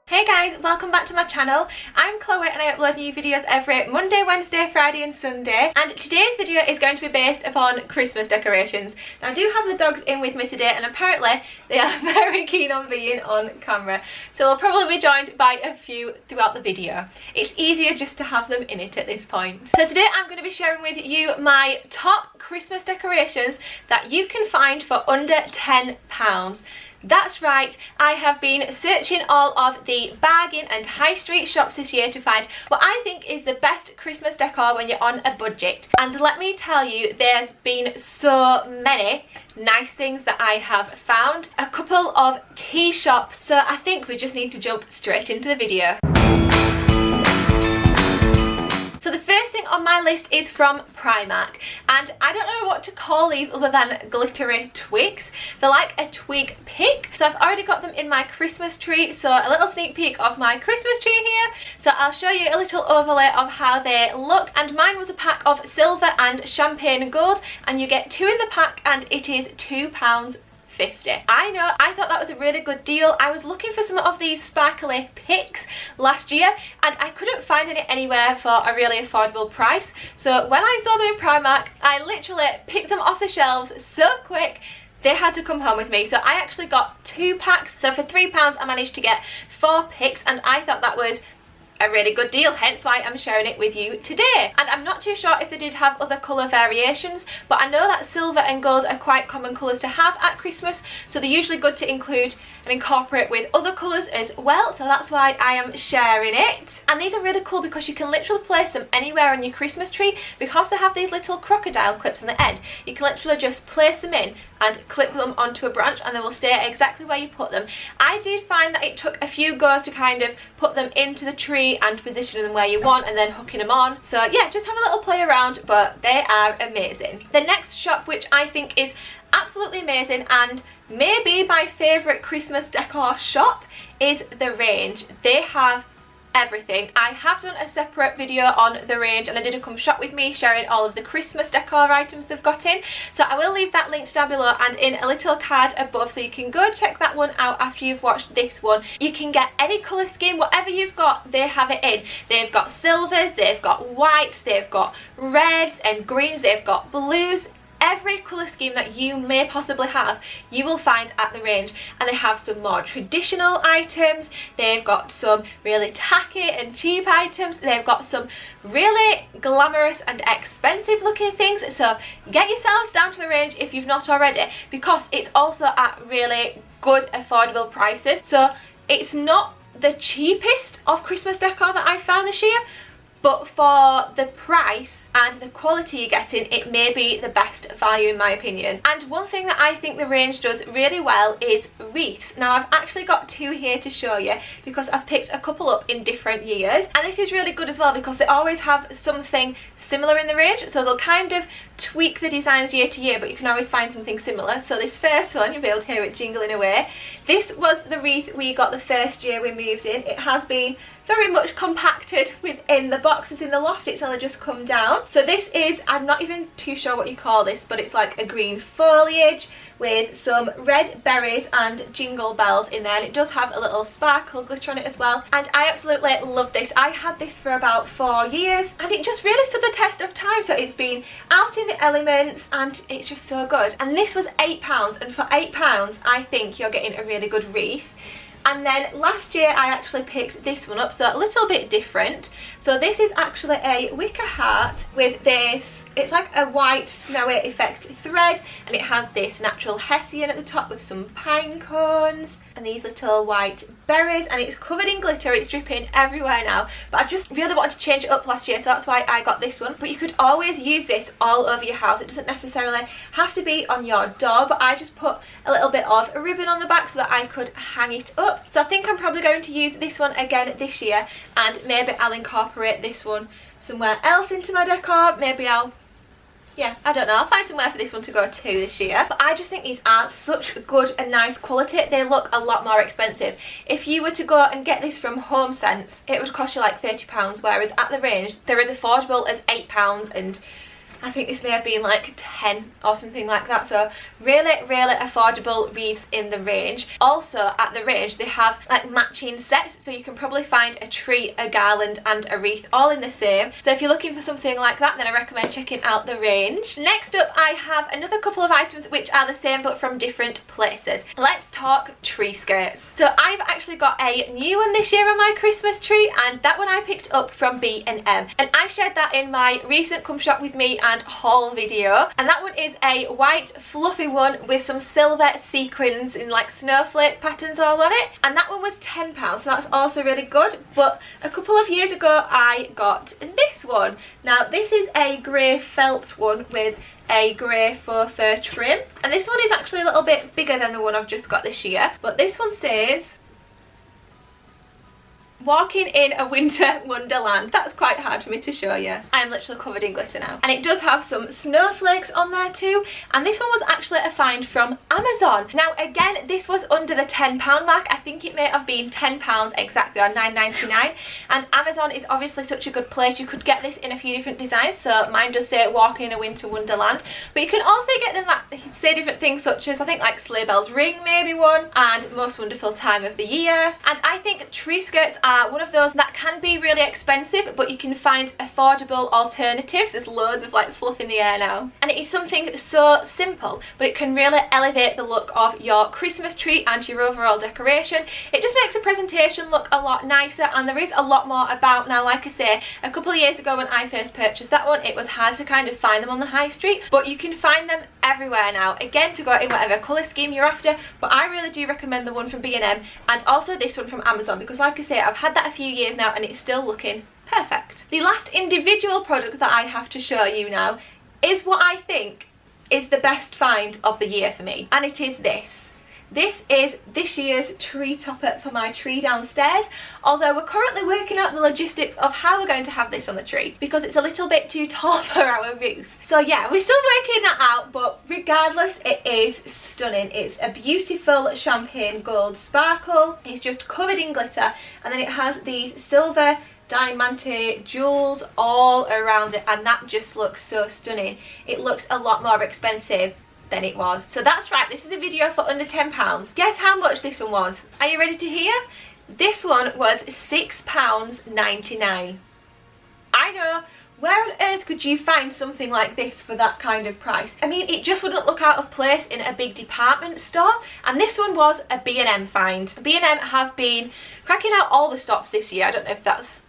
Hey guys, welcome back to my channel. I'm Chloe and I upload new videos every Monday, Wednesday, Friday and Sunday, and today's video is going to be based upon Christmas decorations. Now I do have the dogs in with me today and apparently they are very keen on being on camera, so we'll probably be joined by a few throughout the video. It's easier just to have them in it at this point. So today I'm going to be sharing with you my top Christmas decorations that you can find for under £10. That's right, I have been searching all of the bargain and high street shops this year to find what I think is the best Christmas decor when you're on a budget. And let me tell you, there's been so many nice things that I have found. A couple of key shops, so I think we just need to jump straight into the video. So the first thing on my list is from Primark, and I don't know what to call these other than glittery twigs. They're like a twig pick. So I've already got them in my Christmas tree, so a little sneak peek of my Christmas tree here. So I'll show you a little overlay of how they look, and mine was a pack of silver and champagne gold, and you get 2 in the pack and it is £2.50. I know, I thought that was a really good deal. I was looking for some of these sparkly picks last year and I couldn't find any anywhere for a really affordable price. So when I saw them in Primark, I literally picked them off the shelves so quick. They had to come home with me. So I actually got 2 packs. So for £3 I managed to get 4 picks, and I thought that was a really good deal, hence why I'm sharing it with you today. And I'm not too sure if they did have other colour variations, but I know that silver and gold are quite common colours to have at Christmas, so they're usually good to include and incorporate with other colours as well, so that's why I am sharing it. And these are really cool because you can literally place them anywhere on your Christmas tree. Because they have these little crocodile clips on the end, you can literally just place them in and clip them onto a branch and they will stay exactly where you put them. I did find that it took a few goes to kind of put them into the tree and position them where you want and then hooking them on. So yeah, just have a little play around, but they are amazing. The next shop, which I think is absolutely amazing and maybe my favourite Christmas decor shop, is The Range. They have everything. I have done a separate video on The Range and I did a come shop with me sharing all of the Christmas decor items they've got in, so I will leave that linked down below and in a little card above, so you can go check that one out after you've watched this one. You can get any colour scheme, whatever you've got, they have it in. They've got silvers, they've got whites, they've got reds and greens, they've got blues. Every colour scheme that you may possibly have, you will find at The Range. And they have some more traditional items, they've got some really tacky and cheap items, they've got some really glamorous and expensive looking things. So get yourselves down to The Range if you've not already, because it's also at really good affordable prices. So it's not the cheapest of Christmas decor that I found this year, but for the price and the quality you're getting, it may be the best value in my opinion. And one thing that I think The Range does really well is wreaths. Now I've actually got 2 here to show you because I've picked a couple up in different years, and this is really good as well because they always have something similar in The Range, so they'll kind of tweak the designs year to year, but you can always find something similar. So this first one, you'll be able to hear it jingling away. This was the wreath we got the first year we moved in. It has been very much compacted within the boxes in the loft, it's only just come down. So this is, I'm not even too sure what you call this, but it's like a green foliage with some red berries and jingle bells in there, and it does have a little sparkle glitter on it as well. And I absolutely love this. I had this for about 4 years and it just really stood the test of time. So it's been out in the elements and it's just so good. And this was £8, and for £8 I think you're getting a really good wreath. And then last year I actually picked this one up, so a little bit different. So this is actually a wicker heart with this, it's like a white snowy effect thread, and it has this natural hessian at the top with some pine cones and these little white berries, and it's covered in glitter. It's dripping everywhere now, but I just really wanted to change it up last year, so that's why I got this one. But you could always use this all over your house. It doesn't necessarily have to be on your door, but I just put a little bit of a ribbon on the back so that I could hang it up. So I think I'm probably going to use this one again this year, and maybe I'll incorporate this one somewhere else into my decor. Maybe I don't know, I'll find somewhere for this one to go to this year. But I just think these are such good and nice quality. They look a lot more expensive. If you were to go and get this from Home Sense, it would cost you like £30, whereas at The Range they're as affordable as £8, and I think this may have been like 10 or something like that, so really affordable wreaths in the range. Also at the range they have like matching sets, so you can probably find a tree, a garland and a wreath all in the same. So if you're looking for something like that, then I recommend checking out the range. Next up I have another couple of items which are the same but from different places. Let's talk tree skirts. So I've actually got a new one this year on my Christmas tree, and that one I picked up from B&M, and I shared that in my recent Come Shop With Me and haul video, and that one is a white fluffy one with some silver sequins in like snowflake patterns all on it, and that one was £10, so that's also really good. But a couple of years ago I got this one. Now this is a grey felt one with a grey faux fur trim, and this one is actually a little bit bigger than the one I've just got this year, but this one says walking in a winter wonderland. That's quite hard for me to show you. I'm literally covered in glitter now. And it does have some snowflakes on there too, and this one was actually a find from Amazon. Now again, this was under the £10 mark. I think it may have been £10 exactly, or £9.99, and Amazon is obviously such a good place. You could get this in a few different designs, so mine does say walking in a winter wonderland, but you can also get them that say different things, such as I think like sleigh bells ring maybe one, and most wonderful time of the year. And I think tree skirts are one of those that can be really expensive, but you can find affordable alternatives. There's loads of like fluff in the air now, and it is something so simple, but it can really elevate the look of your Christmas tree and your overall decoration. It just makes a presentation look a lot nicer, and there is a lot more about now. Like I say, a couple of years ago when I first purchased that one, it was hard to kind of find them on the high street, but you can find them everywhere now, again to go in whatever colour scheme you're after. But I really do recommend the one from B&M and also this one from Amazon, because like I say, I've had that a few years now and it's still looking perfect. The last individual product that I have to show you now is what I think is the best find of the year for me, and it is this. This is this year's tree topper for my tree downstairs, although we're currently working out the logistics of how we're going to have this on the tree because it's a little bit too tall for our roof. So yeah, we're still working that out, but regardless, it is stunning. It's a beautiful champagne gold sparkle. It's just covered in glitter, and then it has these silver diamante jewels all around it, and that just looks so stunning. It looks a lot more expensive than it was. So that's right, this is a video for under £10. Guess how much this one was? Are you ready to hear? This one was £6.99. I know, where on earth could you find something like this for that kind of price? I mean, it just wouldn't look out of place in a big department store, and this one was a B&M find. B&M have been cracking out all the stops this year. I don't know if that's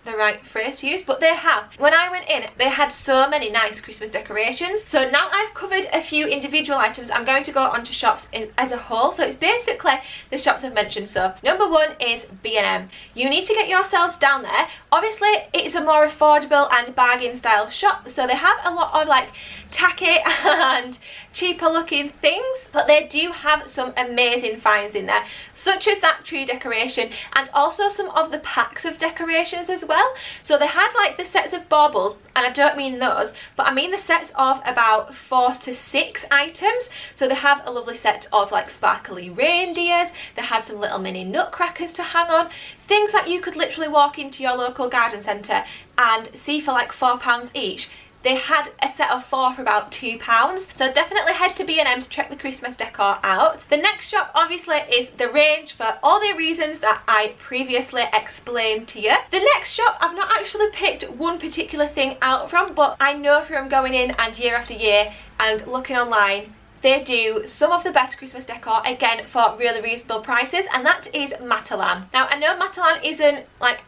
the right phrase to use, but they have. When I went in, they had so many nice Christmas decorations. So now I've covered a few individual items, I'm going to go on to shops as a whole. So it's basically the shops I've mentioned. So number one is B&M. You need to get yourselves down there. Obviously it's a more affordable and bargain style shop, so they have a lot of like tacky and cheaper looking things, but they do have some amazing finds in there, such as that tree decoration and also some of the packs of decorations as well. So they had like the sets of baubles, and I don't mean those, but I mean the sets of about 4 to 6 items. So they have a lovely set of like sparkly reindeers, they had some little mini nutcrackers to hang on, things that you could literally walk into your local garden centre and see for like £4 each. They had a set of 4 for about £2, so definitely head to B&M to check the Christmas decor out. The next shop obviously is the range for all the reasons that I previously explained to you. The next shop I've not actually picked one particular thing out from, but I know from going in and year after year and looking online, they do some of the best Christmas decor, again for really reasonable prices, and that is Matalan. Now I know Matalan isn't like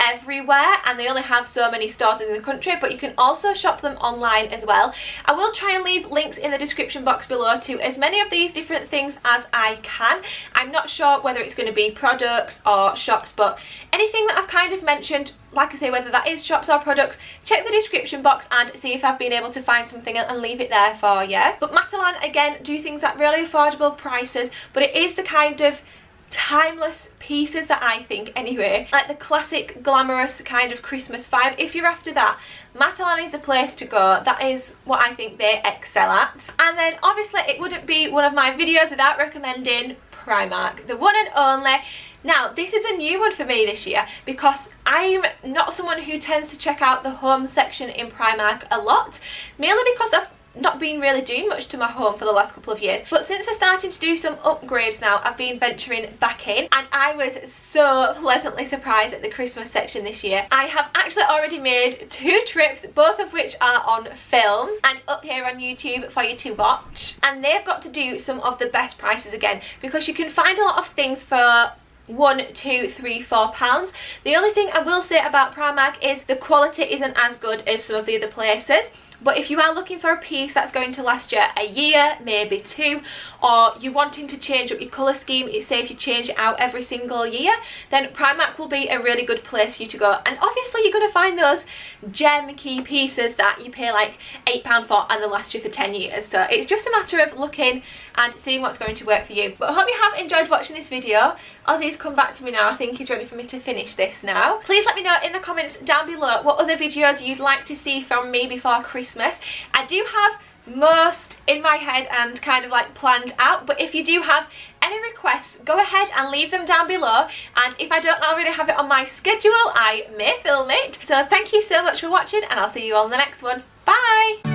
everywhere and they only have so many stores in the country, but you can also shop them online as well. I will try and leave links in the description box below to as many of these different things as I can. I'm not sure whether it's going to be products or shops, but anything that I've kind of mentioned, like I say, whether that is shops or products, check the description box and see if I've been able to find something and leave it there for you. But Matalan again do things at really affordable prices, but it is the kind of timeless pieces that I think anyway, like the classic glamorous kind of Christmas vibe. If you're after that, Matalan is the place to go. That is what I think they excel at. And then obviously it wouldn't be one of my videos without recommending Primark, the one and only. Now, this is a new one for me this year because I'm not someone who tends to check out the home section in Primark a lot, mainly because I've not been really doing much to my home for the last couple of years. But since we're starting to do some upgrades now, I've been venturing back in, and I was so pleasantly surprised at the Christmas section this year. I have actually already made 2 trips, both of which are on film and up here on YouTube for you to watch. And they've got to do some of the best prices again, because you can find a lot of things for £1, £2, £3, £4. The only thing I will say about Primark is the quality isn't as good as some of the other places. But if you are looking for a piece that's going to last you a year, maybe 2, or you're wanting to change up your colour scheme, say if you change it out every single year, then Primark will be a really good place for you to go. And obviously you're going to find those gem key pieces that you pay like £8 for and they'll last you for 10 years. So it's just a matter of looking and seeing what's going to work for you. But I hope you have enjoyed watching this video. Ozzy's come back to me now. I think he's ready for me to finish this now. Please let me know in the comments down below what other videos you'd like to see from me before Christmas. I do have most in my head and kind of like planned out, but if you do have any requests, go ahead and leave them down below, and if I don't already have it on my schedule, I may film it. So thank you so much for watching, and I'll see you on the next one. Bye!